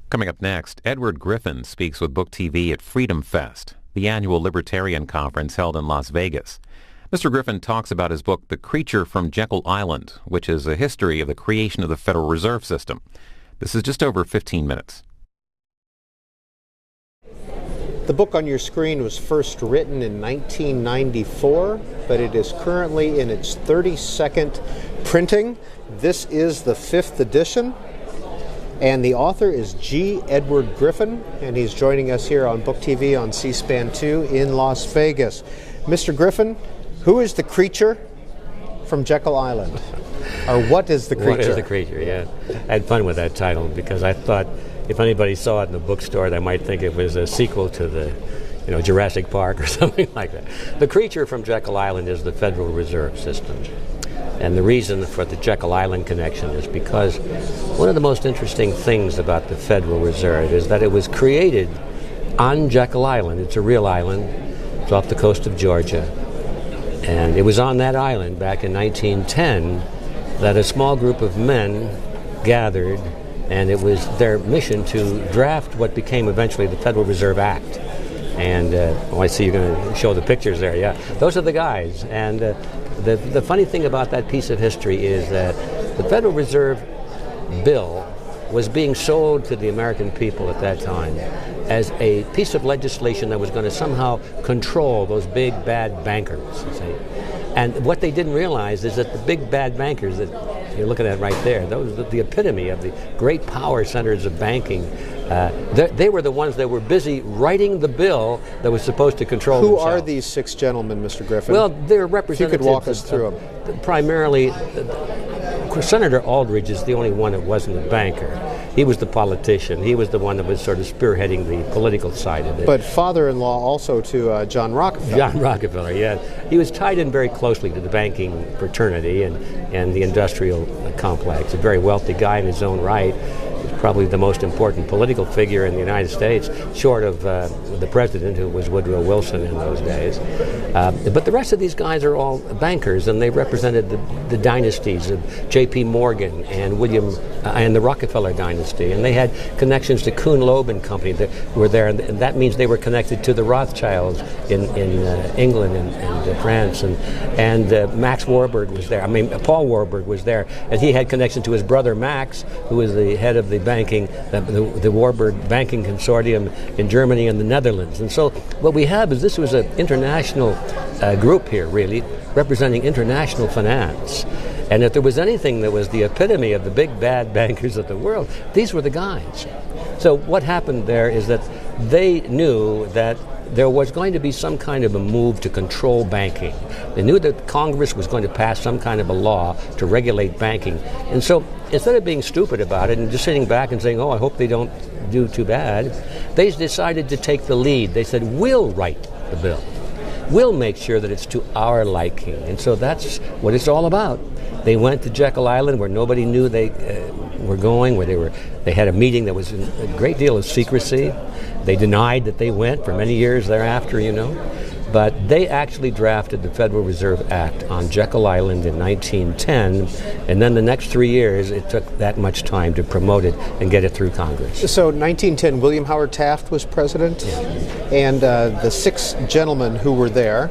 Coming up next, Edward Griffin speaks with Book TV at Freedom Fest, the annual libertarian conference held in Las Vegas. Mr. Griffin talks about his book, The Creature from Jekyll Island, which is a history of the creation of the Federal Reserve System. This is just over 15 minutes. The book on your screen was first written in 1994, but it is currently in its 32nd printing. This is the 5th edition, and the author is G. Edward Griffin, and he's joining us here on Book TV on C-SPAN 2 in Las Vegas. Mr. Griffin, who is the creature from Jekyll Island? Or what is the creature? What is the creature, yeah. I had fun with that title because I thought if anybody saw it in the bookstore, they might think it was a sequel to the Jurassic Park or something like that. The creature from Jekyll Island is the Federal Reserve System. And the reason for the Jekyll Island connection is because one of the most interesting things about the Federal Reserve is that it was created on Jekyll Island. It's a real island. It's off the coast of Georgia. And it was on that island back in 1910 that a small group of men gathered, and it was their mission to draft what became eventually the Federal Reserve Act. And I see you're going to show the pictures there. Yeah, those are the guys. And the funny thing about that piece of history is that the Federal Reserve Bill was being sold to the American people at that time as a piece of legislation that was going to somehow control those big bad bankers. You see. And what they didn't realize is that the big bad bankers that you're looking at right there, those are the epitome of the great power centers of banking. They were the ones that were busy writing the bill that was supposed to control Who themselves. are these 6 gentlemen, Mr. Griffin? Well, they're representatives. If you could walk us through them. Primarily, Senator Aldrich is the only one that wasn't a banker. He was the politician. He was the one that was sort of spearheading the political side of it. But father-in-law also to John Rockefeller. John Rockefeller, yeah. He was tied in very closely to the banking fraternity and the industrial complex. A very wealthy guy in his own right. He's probably the most important political figure in the United States, short of the president, who was Woodrow Wilson in those days. But the rest of these guys are all bankers, and they represented the dynasties of J.P. Morgan and William and the Rockefeller dynasty, and they had connections to Kuhn Loeb and Company that were there, and that means they were connected to the Rothschilds in England and France, and Max Warburg was there. Paul Warburg was there, and he had connection to his brother Max, who was the head of the banking, the Warburg Banking Consortium in Germany and the Netherlands. And so what we have is this was an international group here, really, representing international finance. And if there was anything that was the epitome of the big bad bankers of the world, these were the guys. So what happened there is that they knew that there was going to be some kind of a move to control banking. They knew that Congress was going to pass some kind of a law to regulate banking. And so instead of being stupid about it and just sitting back and saying, oh, I hope they don't do too bad, they decided to take the lead. They said, we'll write the bill. We'll make sure that it's to our liking. And so that's what it's all about. They went to Jekyll Island where nobody knew they were going, where they had a meeting that was in a great deal of secrecy. They denied that they went for many years thereafter, But they actually drafted the Federal Reserve Act on Jekyll Island in 1910, and then the next 3 years it took that much time to promote it and get it through Congress. So 1910, William Howard Taft was president, yeah. And the 6 gentlemen who were there,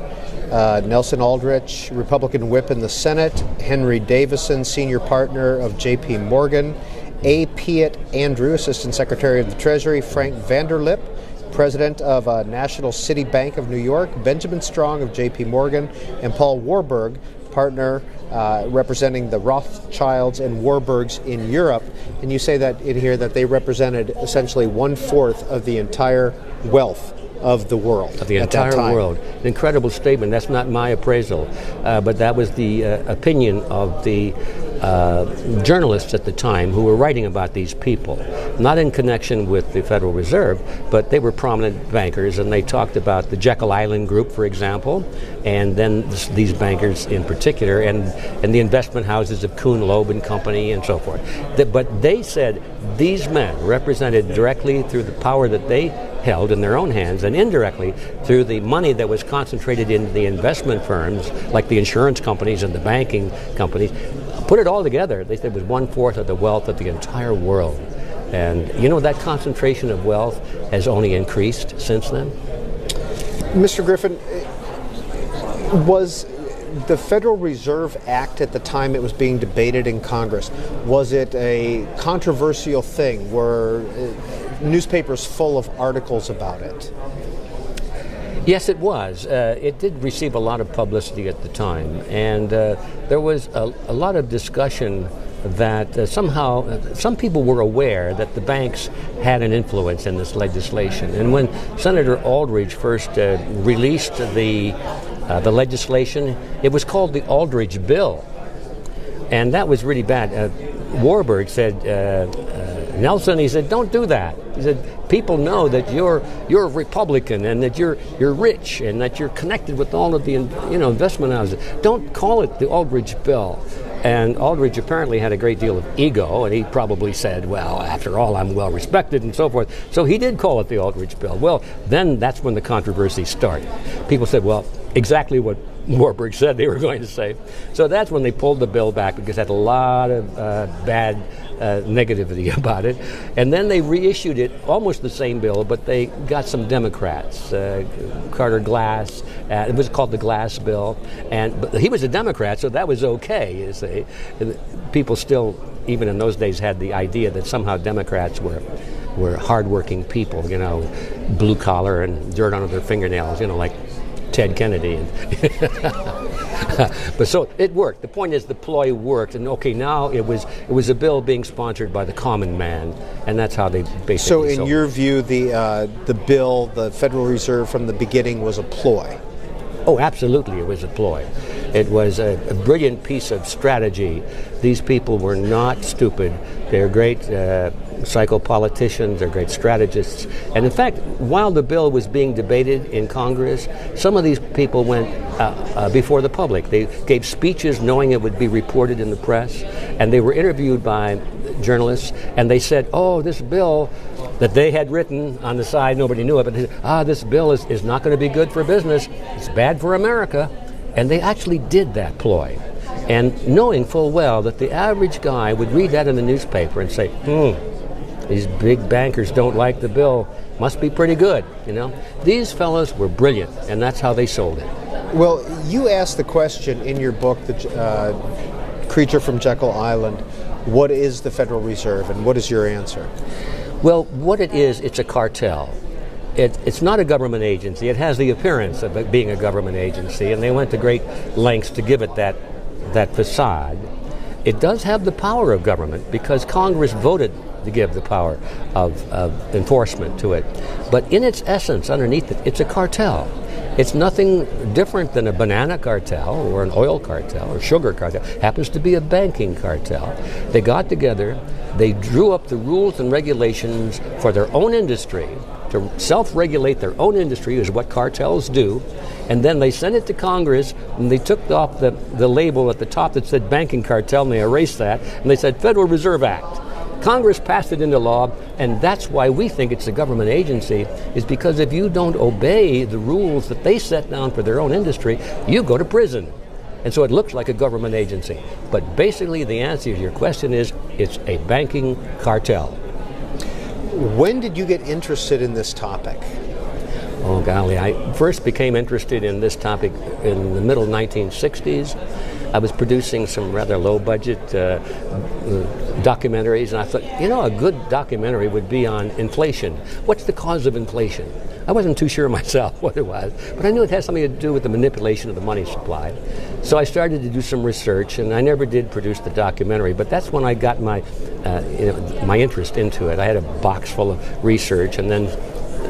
Nelson Aldrich, Republican whip in the Senate, Henry Davison, senior partner of J.P. Morgan, A. Piatt Andrew, Assistant Secretary of the Treasury, Frank Vanderlip, President of National City Bank of New York, Benjamin Strong of J.P. Morgan, and Paul Warburg, partner representing the Rothschilds and Warburgs in Europe. And you say that in here that they represented essentially 1/4 of the entire wealth of the world. Of the entire world. An incredible statement. That's not my appraisal, but that was the opinion of the journalists at the time who were writing about these people, not in connection with the Federal Reserve, but they were prominent bankers, and they talked about the Jekyll Island Group, for example, and then these bankers in particular, and the investment houses of Kuhn Loeb and Company and so forth. But they said these men represented directly through the power that they held in their own hands and indirectly through the money that was concentrated in the investment firms like the insurance companies and the banking companies. Put it all together, they said it was 1/4 of the wealth of the entire world. And that concentration of wealth has only increased since then. Mr. Griffin, was the Federal Reserve Act at the time it was being debated in Congress, was it a controversial thing? Were newspapers full of articles about it? Yes, it was. It did receive a lot of publicity at the time, and there was a lot of discussion that somehow some people were aware that the banks had an influence in this legislation. And when Senator Aldrich first released the legislation, it was called the Aldrich Bill. And that was really bad. Warburg said, Nelson, he said, don't do that. He said, people know that you're a Republican and that you're rich and that you're connected with all of the investment houses. Don't call it the Aldrich Bill. And Aldrich apparently had a great deal of ego, and he probably said, well, after all, I'm well respected and so forth. So he did call it the Aldrich Bill. Well, then that's when the controversy started. People said, well, exactly what Warburg said they were going to say. So that's when they pulled the bill back because it had a lot of bad negativity about it. And then they reissued it, almost the same bill, but they got some Democrats, Carter Glass. It was called the Glass Bill. But he was a Democrat, so that was okay. You see. People still, even in those days, had the idea that somehow Democrats were hardworking people, blue collar and dirt under their fingernails, like Ted Kennedy. But so it worked. The point is the ploy worked, and okay, now it was a bill being sponsored by the common man, and that's how they basically. So in your view, the bill, the Federal Reserve from the beginning was a ploy? Oh, absolutely, it was a ploy. It was a brilliant piece of strategy. These people were not stupid. They're great psychopoliticians, they're great strategists. And in fact, while the bill was being debated in Congress, some of these people went before the public. They gave speeches knowing it would be reported in the press, and they were interviewed by journalists, and they said, oh, this bill that they had written on the side, nobody knew it, but they said, this bill is not going to be good for business. It's bad for America. And they actually did that ploy. And knowing full well that the average guy would read that in the newspaper and say, these big bankers don't like the bill. Must be pretty good, These fellows were brilliant, and that's how they sold it. Well, you asked the question in your book, The Creature from Jekyll Island, what is the Federal Reserve, and what is your answer? Well, what it is, it's a cartel. It's not a government agency. It has the appearance of it being a government agency, and they went to great lengths to give it that facade. It does have the power of government because Congress voted to give the power of enforcement to it. But in its essence, underneath it, it's a cartel. It's nothing different than a banana cartel or an oil cartel or sugar cartel. It happens to be a banking cartel. They got together, they drew up the rules and regulations for their own industry, to self-regulate their own industry is what cartels do, and then they sent it to Congress, and they took off the label at the top that said banking cartel, and they erased that, and they said Federal Reserve Act. Congress passed it into law, and that's why we think it's a government agency, is because if you don't obey the rules that they set down for their own industry, you go to prison. And so it looks like a government agency. But basically the answer to your question is it's a banking cartel. When did you get interested in this topic? Oh, golly, I first became interested in this topic in the middle 1960s. I was producing some rather low-budget documentaries, and I thought, a good documentary would be on inflation. What's the cause of inflation? I wasn't too sure myself what it was, but I knew it had something to do with the manipulation of the money supply. So I started to do some research, and I never did produce the documentary, but that's when I got my interest into it. I had a box full of research, and then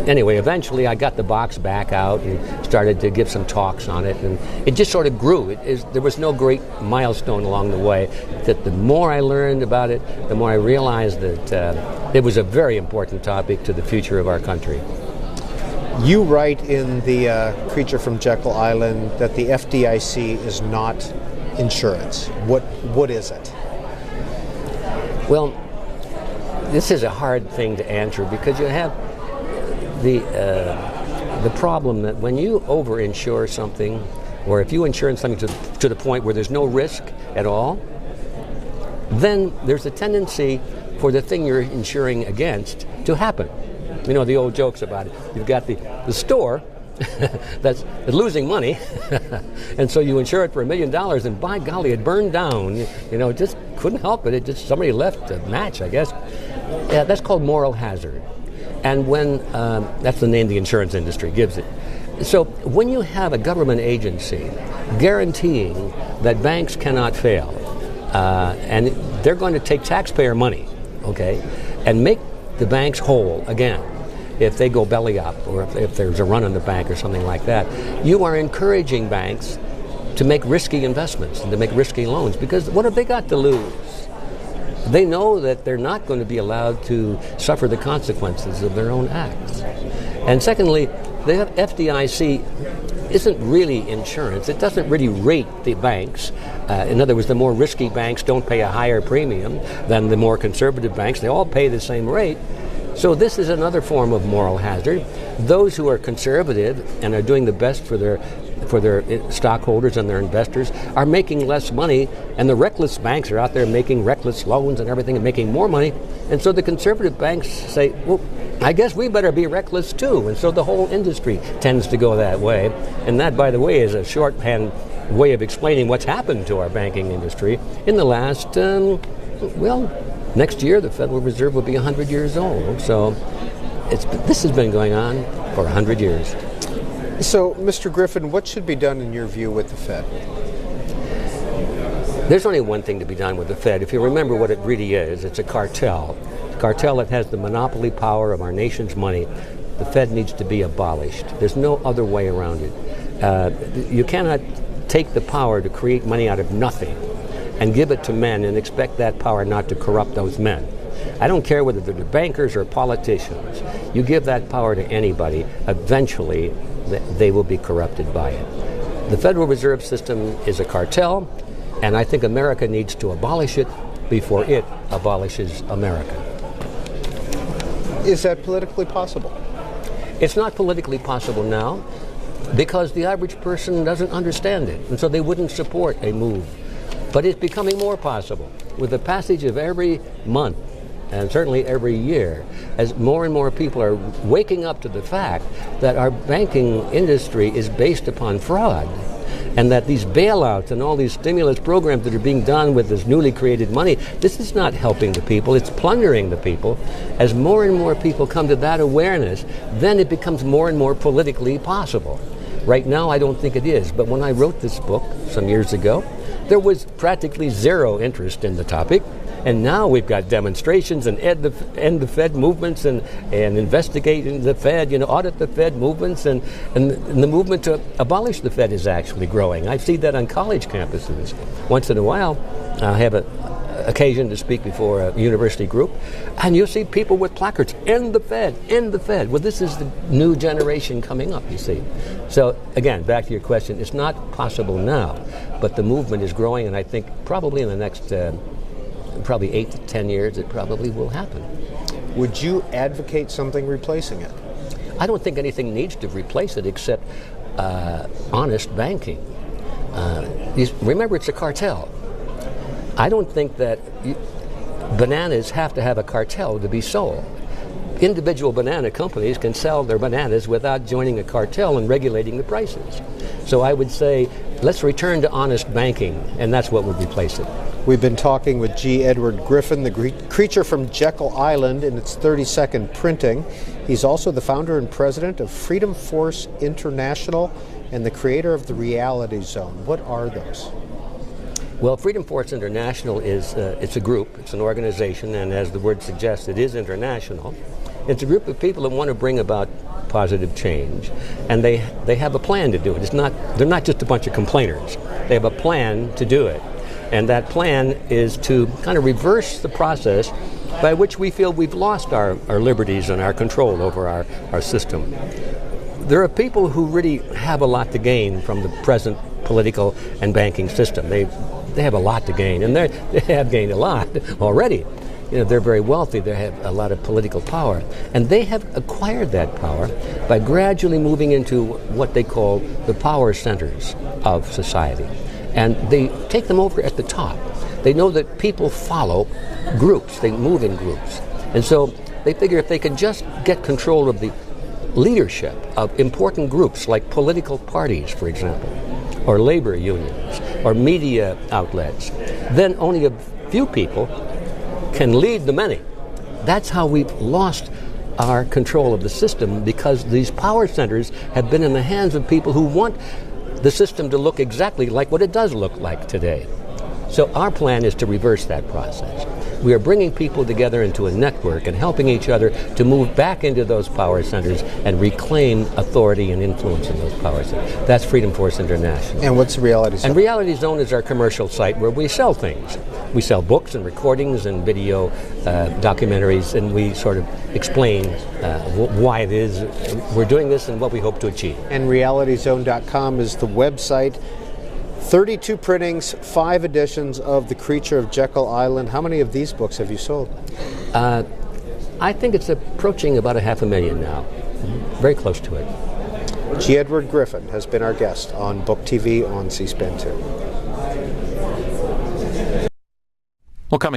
anyway, eventually I got the box back out and started to give some talks on it, and it just sort of grew. There was no great milestone along the way. That the more I learned about it, the more I realized that it was a very important topic to the future of our country. You write in The Creature from Jekyll Island that the FDIC is not insurance. What is it? Well, this is a hard thing to answer because you have the problem that when you over-insure something, or if you insure something to the point where there's no risk at all, then there's a tendency for the thing you're insuring against to happen. You know the old jokes about it. You've got the store that's losing money, and so you insure it for $1 million, and by golly, it burned down. You know, it just couldn't help it. It just, somebody left a match, I guess. Yeah, that's called moral hazard. And when, that's the name the insurance industry gives it. So when you have a government agency guaranteeing that banks cannot fail, and they're going to take taxpayer money, okay, and make the banks whole again, if they go belly up or if there's a run on the bank or something like that, you are encouraging banks to make risky investments and to make risky loans, because what have they got to lose? They know that they're not going to be allowed to suffer the consequences of their own acts. And secondly, the FDIC isn't really insurance. It doesn't really rate the banks. In other words, the more risky banks don't pay a higher premium than the more conservative banks. They all pay the same rate. So this is another form of moral hazard. Those who are conservative and are doing the best for their stockholders and their investors are making less money, and the reckless banks are out there making reckless loans and everything and making more money. And so the conservative banks say, well, I guess we better be reckless too. And so the whole industry tends to go that way. And that, by the way, is a shorthand way of explaining what's happened to our banking industry in the last, next year the Federal Reserve will be 100 years old. So this has been going on for 100 years. So, Mr. Griffin, what should be done in your view with the Fed? There's only one thing to be done with the Fed. If you remember what it really is, it's a cartel. A cartel that has the monopoly power of our nation's money. The Fed needs to be abolished. There's no other way around it. You cannot take the power to create money out of nothing and give it to men and expect that power not to corrupt those men. I don't care whether they're bankers or politicians. You give that power to anybody, eventually they will be corrupted by it. The Federal Reserve System is a cartel, and I think America needs to abolish it before it abolishes America. Is that politically possible? It's not politically possible now because the average person doesn't understand it, and so they wouldn't support a move. But it's becoming more possible with the passage of every month, and certainly every year, as more and more people are waking up to the fact that our banking industry is based upon fraud, and that these bailouts and all these stimulus programs that are being done with this newly created money, this is not helping the people, it's plundering the people. As more and more people come to that awareness, then it becomes more and more politically possible. Right now, I don't think it is, but when I wrote this book some years ago, there was practically zero interest in the topic. And now we've got demonstrations and end the Fed movements and investigating the Fed, audit the Fed movements, and the movement to abolish the Fed is actually growing. I see that on college campuses. Once in a while, I have an occasion to speak before a university group, and you'll see people with placards, end the Fed, end the Fed. Well, this is the new generation coming up, you see. So, again, back to your question, it's not possible now, but the movement is growing, and I think probably in the next probably 8 to 10 years, it probably will happen. Would you advocate something replacing it? I don't think anything needs to replace it except honest banking. Remember, it's a cartel. I don't think that bananas have to have a cartel to be sold. Individual banana companies can sell their bananas without joining a cartel and regulating the prices. So I would say, let's return to honest banking, and that's what would replace it. We've been talking with G. Edward Griffin, the creature from Jekyll Island, in its 32nd printing. He's also the founder and president of Freedom Force International and the creator of the Reality Zone. What are those? Well, Freedom Force International is it's a group, it's an organization, and as the word suggests, it is international. It's a group of people that want to bring about positive change, and they have a plan to do it. They're not just a bunch of complainers. They have a plan to do it. And that plan is to kind of reverse the process by which we feel we've lost our liberties and our control over our system. There are people who really have a lot to gain from the present political and banking system. They have a lot to gain, and they have gained a lot already. They're very wealthy, they have a lot of political power, and they have acquired that power by gradually moving into what they call the power centers of society. And they take them over at the top. They know that people follow groups. They move in groups. And so they figure if they can just get control of the leadership of important groups like political parties, for example, or labor unions, or media outlets, then only a few people can lead the many. That's how we've lost our control of the system, because these power centers have been in the hands of people who want the system to look exactly like what it does look like today. So our plan is to reverse that process. We are bringing people together into a network and helping each other to move back into those power centers and reclaim authority and influence in those power centers. That's Freedom Force International. And what's Reality Zone? And Reality Zone is our commercial site where we sell things. We sell books and recordings and video documentaries, and we sort of explain why it is we're doing this and what we hope to achieve. And realityzone.com is the website. 32 printings, 5 editions of The Creature of Jekyll Island. How many of these books have you sold? I think it's approaching about 500,000 now. Very close to it. G. Edward Griffin has been our guest on Book TV on C-SPAN 2. Well, coming